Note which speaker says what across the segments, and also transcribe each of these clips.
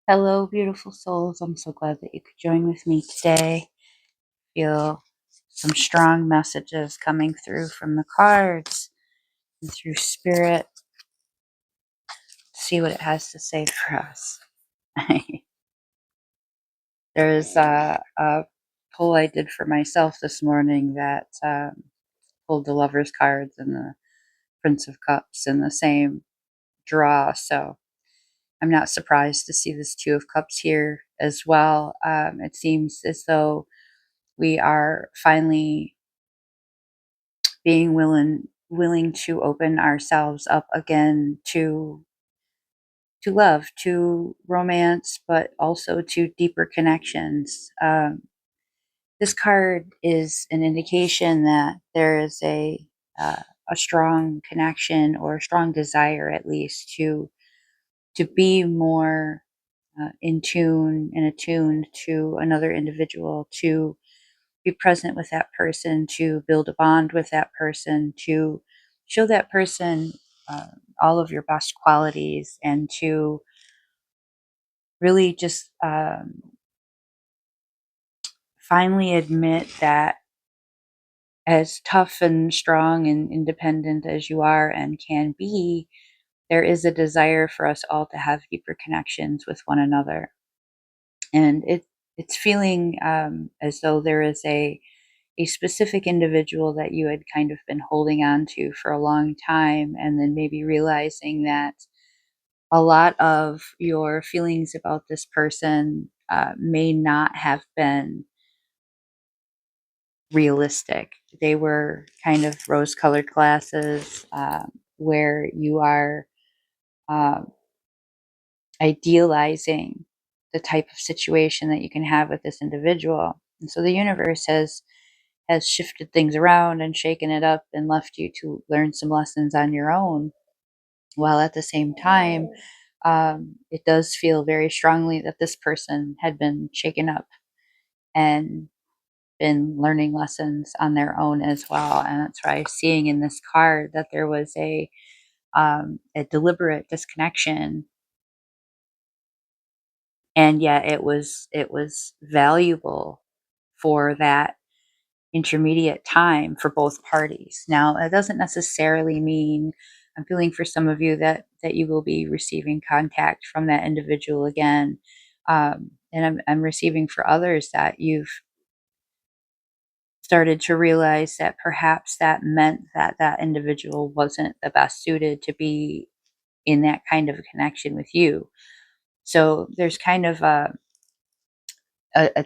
Speaker 1: Hello, beautiful souls. I'm so glad that you could join with me today. Feel some strong messages coming through from the cards and through spirit. See what it has to say for us. There's a pull I did for myself this morning that pulled the Lover's cards and the Prince of Cups in the same draw. So I'm not surprised to see this Two of Cups here as well. It seems as though we are finally being willing to open ourselves up again to love, to romance, but also to deeper connections. This card is an indication that there is a strong connection, or a strong desire, at least, to be more in tune and attuned to another individual, to be present with that person, to build a bond with that person, to show that person uh, all of your best qualities, and to really just finally admit that, as tough and strong and independent as you are and can be, there is a desire for us all to have deeper connections with one another. And it's feeling as though there is a specific individual that you had kind of been holding on to for a long time, and then maybe realizing that a lot of your feelings about this person may not have been realistic. They were kind of rose colored glasses, where you are um, idealizing the type of situation that you can have with this individual. And so the universe has shifted things around and shaken it up and left you to learn some lessons on your own. While at the same time, it does feel very strongly that this person had been shaken up and been learning lessons on their own as well. And that's why I'm seeing in this card that there was a deliberate disconnection, and yet it was valuable for that intermediate time for both parties. Now, it doesn't necessarily mean, I'm feeling for some of you that you will be receiving contact from that individual again. And I'm receiving for others that you've started to realize that perhaps that meant that that individual wasn't the best suited to be in that kind of a connection with you. So there's kind of a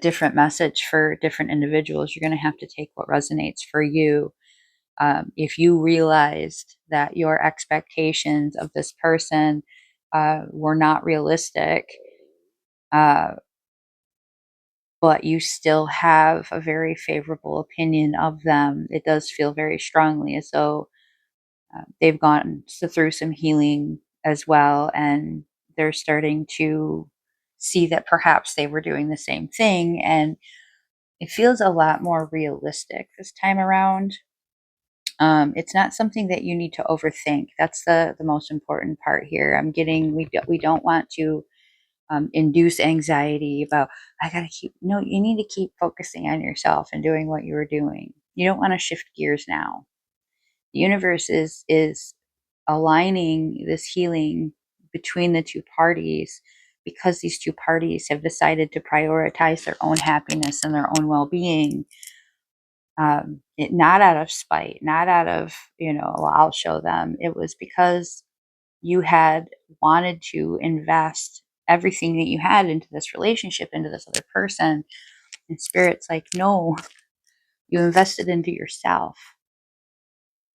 Speaker 1: different message for different individuals. You're going to have to take what resonates for you. If you realized that your expectations of this person were not realistic, uh, but you still have a very favorable opinion of them, it does feel very strongly as though they've gone through some healing as well, and they're starting to see that perhaps they were doing the same thing, and it feels a lot more realistic this time around. It's not something that you need to overthink. That's the most important part here. I'm getting we don't want to induce anxiety about, I gotta keep, no, you need to keep focusing on yourself and doing what you were doing. You don't want to shift gears now. The universe is aligning this healing between the two parties, because these two parties have decided to prioritize their own happiness and their own well-being. Not out of spite, not out of, well, I'll show them. It was because you had wanted to invest everything that you had into this relationship, into this other person. And spirit's like, no, you invested into yourself.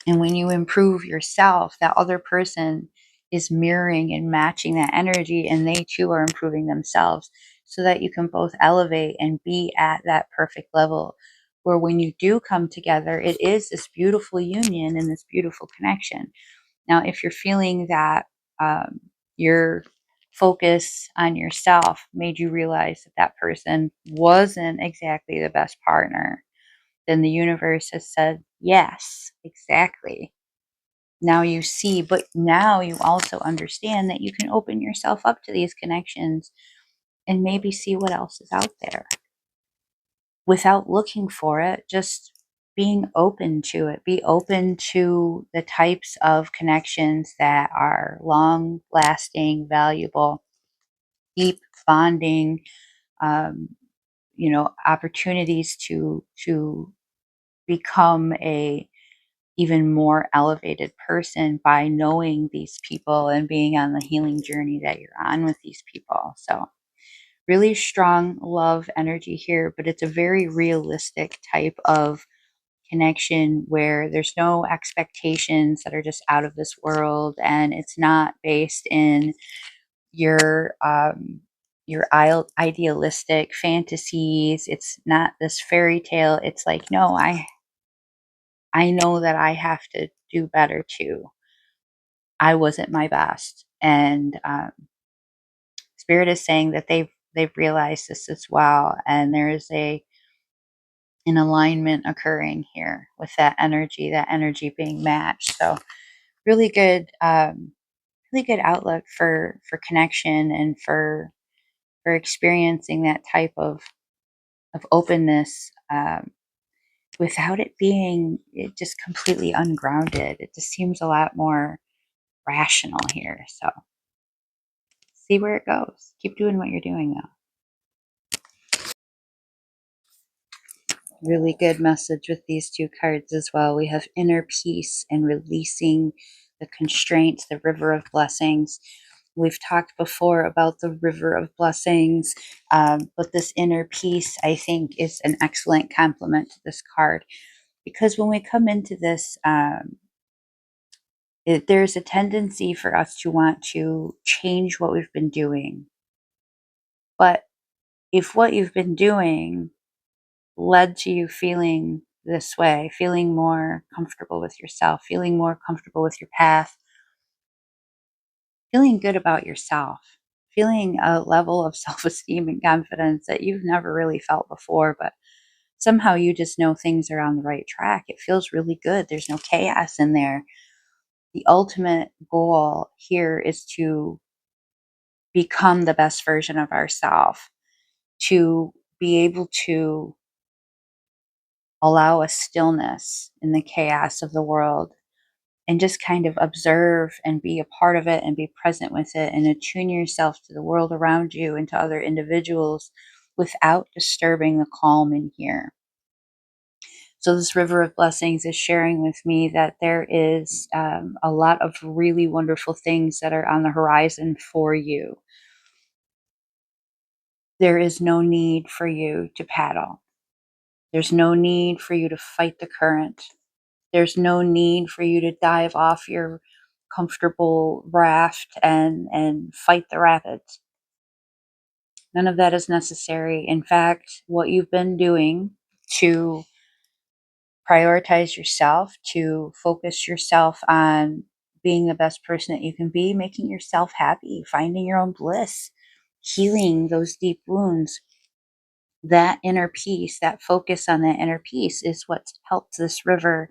Speaker 1: And when you improve yourself, that other person is mirroring and matching that energy, and they too are improving themselves, so that you can both elevate and be at that perfect level where, when you do come together, it is this beautiful union and this beautiful connection. Now, if you're feeling that your focus on yourself made you realize that that person wasn't exactly the best partner, then the universe has said, yes, exactly. Now you see, but now you also understand that you can open yourself up to these connections and maybe see what else is out there without looking for it, just being open to it. Be open to the types of connections that are long lasting, valuable, deep bonding, um, opportunities to become a even more elevated person by knowing these people and being on the healing journey that you're on with these people. So really strong love energy here, but it's a very realistic type of connection where there's no expectations that are just out of this world, and it's not based in your idealistic fantasies. It's not this fairy tale. It's like, no, I know that I have to do better too. I wasn't my best, and spirit is saying that they've realized this as well, and there is a an alignment occurring here with that energy being matched. So really good, really good outlook for connection and for experiencing that type of openness, without it being it just completely ungrounded. It just seems a lot more rational here. So see where it goes. Keep doing what you're doing though. Really good message with these two cards as well. We have inner peace and releasing the constraints, the river of blessings. We've talked before about the river of blessings, but this inner peace, I think, is an excellent complement to this card, because when we come into this, there's a tendency for us to want to change what we've been doing. But if what you've been doing led to you feeling this way, feeling more comfortable with yourself, feeling more comfortable with your path, feeling good about yourself, feeling a level of self esteem and confidence that you've never really felt before, but somehow you just know things are on the right track. It feels really good. There's no chaos in there. The ultimate goal here is to become the best version of ourselves, to be able to allow a stillness in the chaos of the world and just kind of observe and be a part of it and be present with it and attune yourself to the world around you and to other individuals without disturbing the calm in here. So, this river of blessings is sharing with me that there is a lot of really wonderful things that are on the horizon for you. There is no need for you to paddle. There's no need for you to fight the current. There's no need for you to dive off your comfortable raft and fight the rapids. None of that is necessary. In fact, what you've been doing to prioritize yourself, to focus yourself on being the best person that you can be, making yourself happy, finding your own bliss, healing those deep wounds, that inner peace, that focus on that inner peace is what's helped this river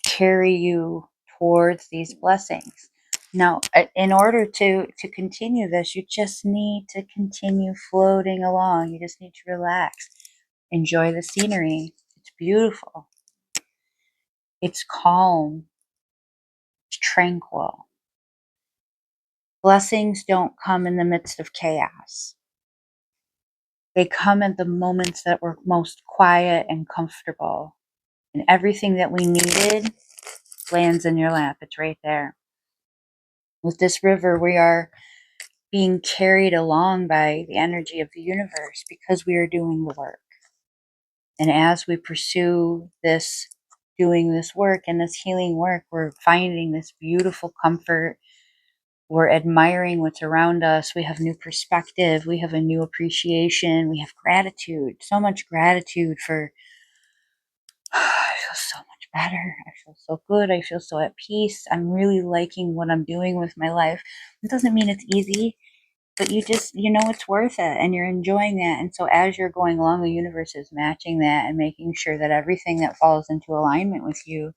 Speaker 1: carry you towards these blessings. Now, in order to continue this, you just need to continue floating along. You just need to relax, enjoy the scenery. It's beautiful. It's calm. It's tranquil. Blessings don't come in the midst of chaos. They come at the moments that were most quiet and comfortable. And everything that we needed lands in your lap. It's right there. With this river, we are being carried along by the energy of the universe because we are doing the work. And as we pursue this, doing this work and this healing work, we're finding this beautiful comfort. We're admiring what's around us. We have new perspective. We have a new appreciation. We have gratitude, so much gratitude for, I feel so much better. I feel so good. I feel so at peace. I'm really liking what I'm doing with my life. It doesn't mean it's easy, but you know it's worth it and you're enjoying that. And so as you're going along, the universe is matching that and making sure that everything that falls into alignment with you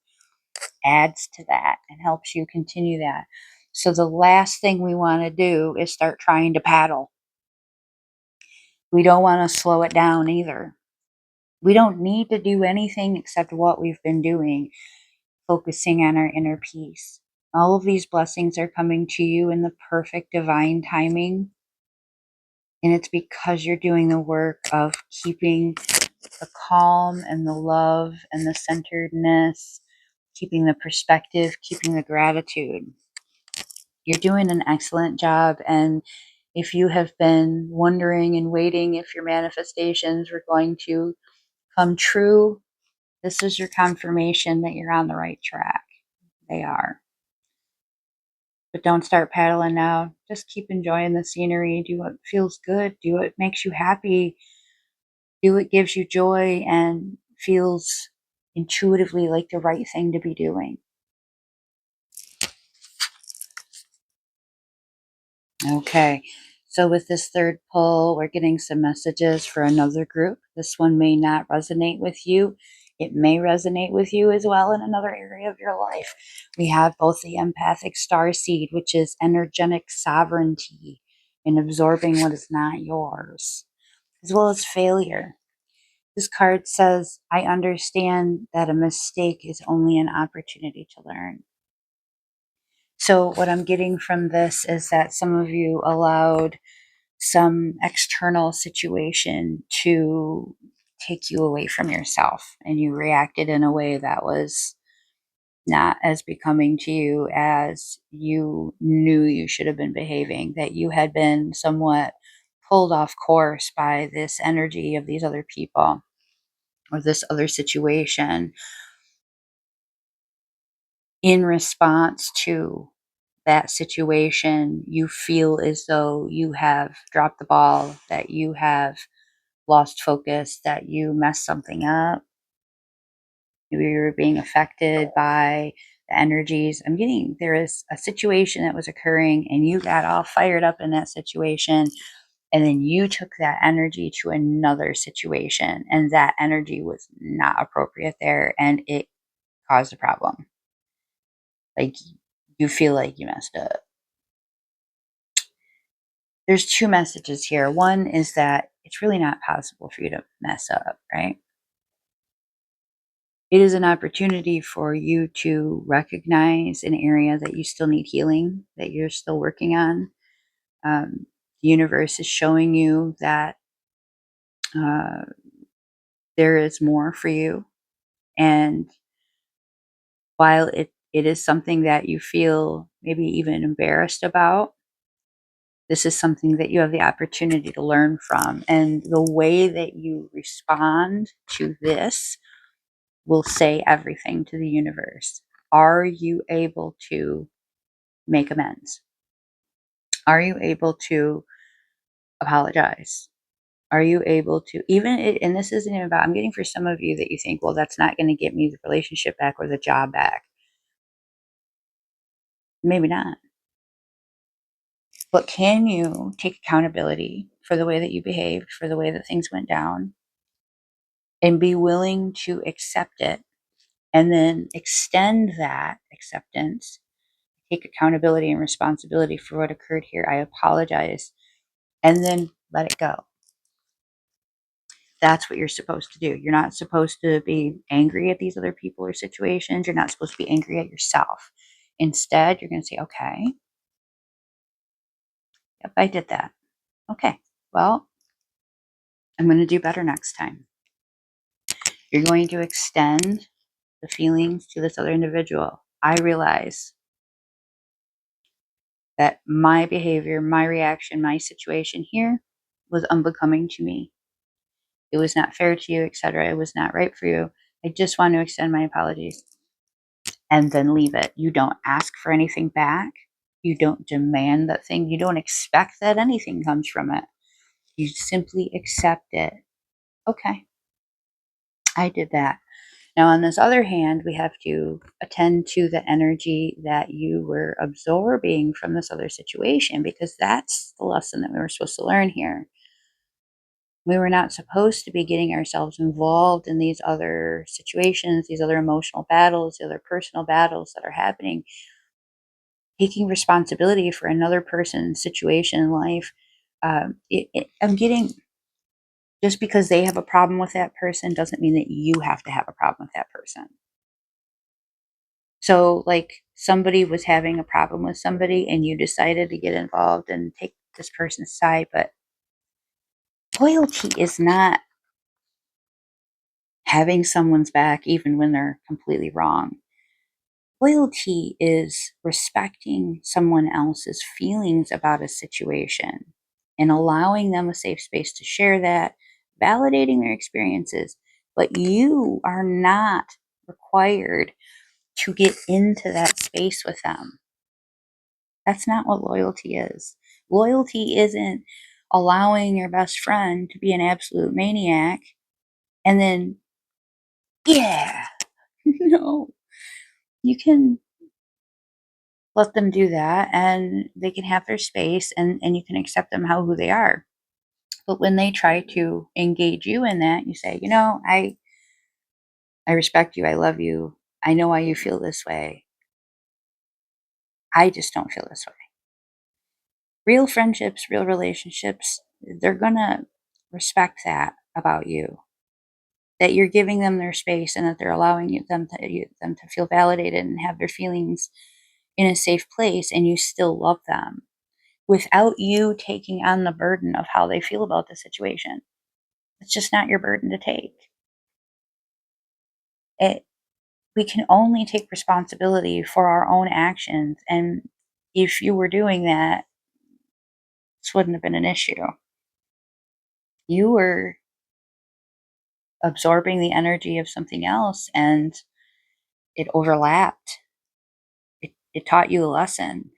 Speaker 1: adds to that and helps you continue that. So the last thing we want to do is start trying to paddle. We don't want to slow it down either. We don't need to do anything except what we've been doing, focusing on our inner peace. All of these blessings are coming to you in the perfect divine timing. And it's because you're doing the work of keeping the calm and the love and the centeredness, keeping the perspective, keeping the gratitude. You're doing an excellent job. And if you have been wondering and waiting if your manifestations were going to come true, this is your confirmation that you're on the right track. They are. But don't start paddling now. Just keep enjoying the scenery. Do what feels good. Do what makes you happy. Do what gives you joy and feels intuitively like the right thing to be doing. Okay. So with this third pull, we're getting some messages for another group. This one may not resonate with you. It may resonate with you as well in another area of your life. We have both the empathic star seed, which is energetic sovereignty in absorbing what is not yours, as well as failure. This card says, I understand that a mistake is only an opportunity to learn. So what I'm getting from this is that some of you allowed some external situation to take you away from yourself, and you reacted in a way that was not as becoming to you as you knew you should have been behaving, that you had been somewhat pulled off course by this energy of these other people or this other situation in response to that situation. You feel as though you have dropped the ball, that you have lost focus, that you messed something up. Maybe you're being affected by the energies. I'm getting there is a situation that was occurring and you got all fired up in that situation. And then you took that energy to another situation, and that energy was not appropriate there, and it caused a problem. Like, you feel like you messed up. There's two messages here. One is that it's really not possible for you to mess up, right? It is an opportunity for you to recognize an area that you still need healing, that you're still working on. The universe is showing you that uh, there is more for you. And while it is something that you feel maybe even embarrassed about, this is something that you have the opportunity to learn from. And the way that you respond to this will say everything to the universe. Are you able to make amends? Are you able to apologize? Are you able to, even, and this isn't even about, I'm getting for some of you that you think, well, that's not going to get me the relationship back or the job back. Maybe not. But can you take accountability for the way that you behaved, for the way that things went down, and be willing to accept it and then extend that acceptance, take accountability and responsibility for what occurred here? I apologize, and then let it go. That's what you're supposed to do. You're not supposed to be angry at these other people or situations. You're not supposed to be angry at yourself. Instead, you're going to say, okay, yep, I did that. Okay, well, I'm going to do better next time. You're going to extend the feelings to this other individual. I realize that my behavior, my reaction, my situation here was unbecoming to me. It was not fair to you, etc. It was not right for you. I just want to extend my apologies, and then leave it. You don't ask for anything back. You don't demand that thing. You don't expect that anything comes from it. You simply accept it. Okay, I did that. Now, on this other hand, we have to attend to the energy that you were absorbing from this other situation, because that's the lesson that we were supposed to learn here. We were not supposed to be getting ourselves involved in these other situations, these other emotional battles, the other personal battles that are happening. Taking responsibility for another person's situation in life. I'm getting Just because they have a problem with that person doesn't mean that you have to have a problem with that person. So, like, somebody was having a problem with somebody and you decided to get involved and take this person's side, but loyalty is not having someone's back even when they're completely wrong. Loyalty is respecting someone else's feelings about a situation and allowing them a safe space to share that, validating their experiences. But you are not required to get into that space with them. That's not what loyalty is. Loyalty isn't allowing your best friend to be an absolute maniac and then, yeah, no, you can let them do that and they can have their space and you can accept them how who they are. But when they try to engage you in that, you say, I respect you, I love you, I know why you feel this way. I just don't feel this way. Real friendships, real relationships, they're gonna respect that about you. That you're giving them their space and that they're allowing them to feel validated and have their feelings in a safe place and you still love them without you taking on the burden of how they feel about the situation. It's just not your burden to take. It We can only take responsibility for our own actions, and if you were doing that, this wouldn't have been an issue. You were absorbing the energy of something else and it overlapped. It taught you a lesson.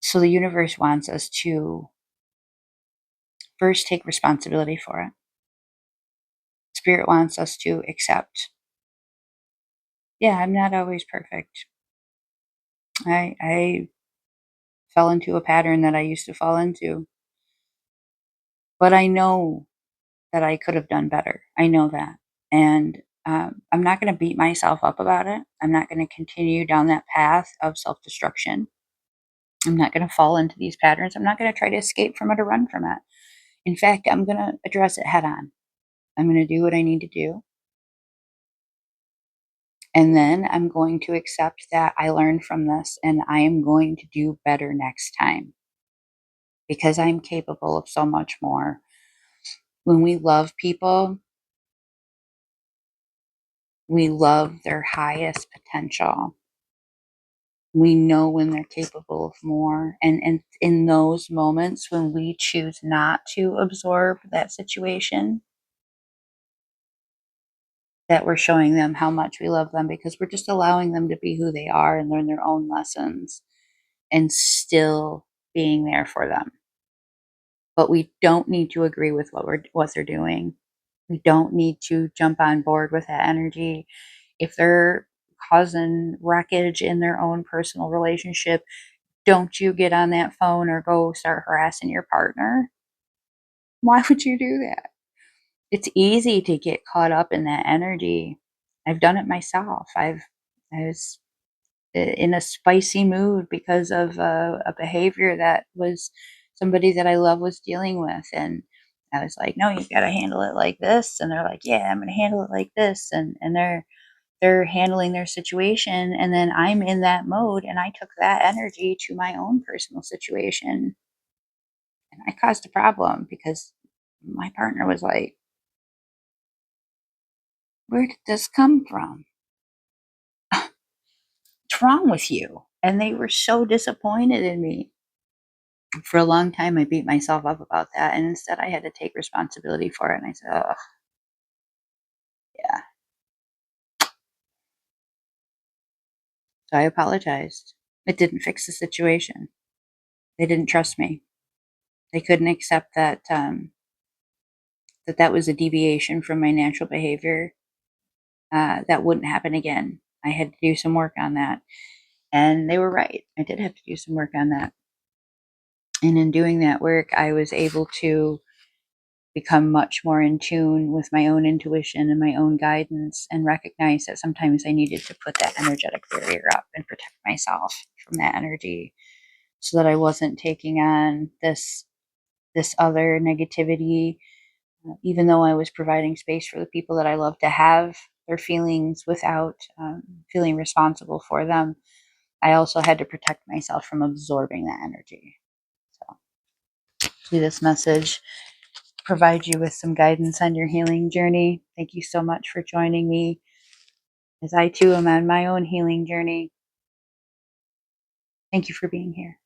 Speaker 1: So the universe wants us to first take responsibility for it. Spirit wants us to accept. Yeah, I'm not always perfect. I fell into a pattern that I used to fall into, but I know that I could have done better. I know that. And I'm not going to beat myself up about it. I'm not going to continue down that path of self destruction. I'm not going to fall into these patterns. I'm not going to try to escape from it or run from it. In fact, I'm going to address it head on. I'm going to do what I need to do. And then I'm going to accept that I learned from this and I am going to do better next time because I'm capable of so much more. When we love people, we love their highest potential. We know when they're capable of more. And in those moments when we choose not to absorb that situation, that we're showing them how much we love them because we're just allowing them to be who they are and learn their own lessons and still being there for them. But we don't need to agree with what they're doing. We don't need to jump on board with that energy. If they're causing wreckage in their own personal relationship, don't you get on that phone or go start harassing your partner. Why would you do that? It's easy to get caught up in that energy. I've done it myself. I was in a spicy mood because of a behavior that was somebody that I love was dealing with. And I was like, no, you got to handle it like this. And they're like, yeah, I'm going to handle it like this. And they're handling their situation. And then I'm in that mode. And I took that energy to my own personal situation. And I caused a problem because my partner was like, where did this come from? What's wrong with you? And they were so disappointed in me. For a long time, I beat myself up about that, and instead I had to take responsibility for it, and I said, "Oh, yeah." So I apologized. It didn't fix the situation. They didn't trust me. They couldn't accept that, that was a deviation from my natural behavior, that wouldn't happen again. I had to do some work on that, and they were right. I did have to do some work on that, and in doing that work, I was able to become much more in tune with my own intuition and my own guidance and recognize that sometimes I needed to put that energetic barrier up and protect myself from that energy so that I wasn't taking on this other negativity Even though I was providing space for the people that I love to have their feelings without feeling responsible for them, I also had to protect myself from absorbing that energy. So, hopefully this message provide you with some guidance on your healing journey. Thank you so much for joining me as I too am on my own healing journey. Thank you for being here.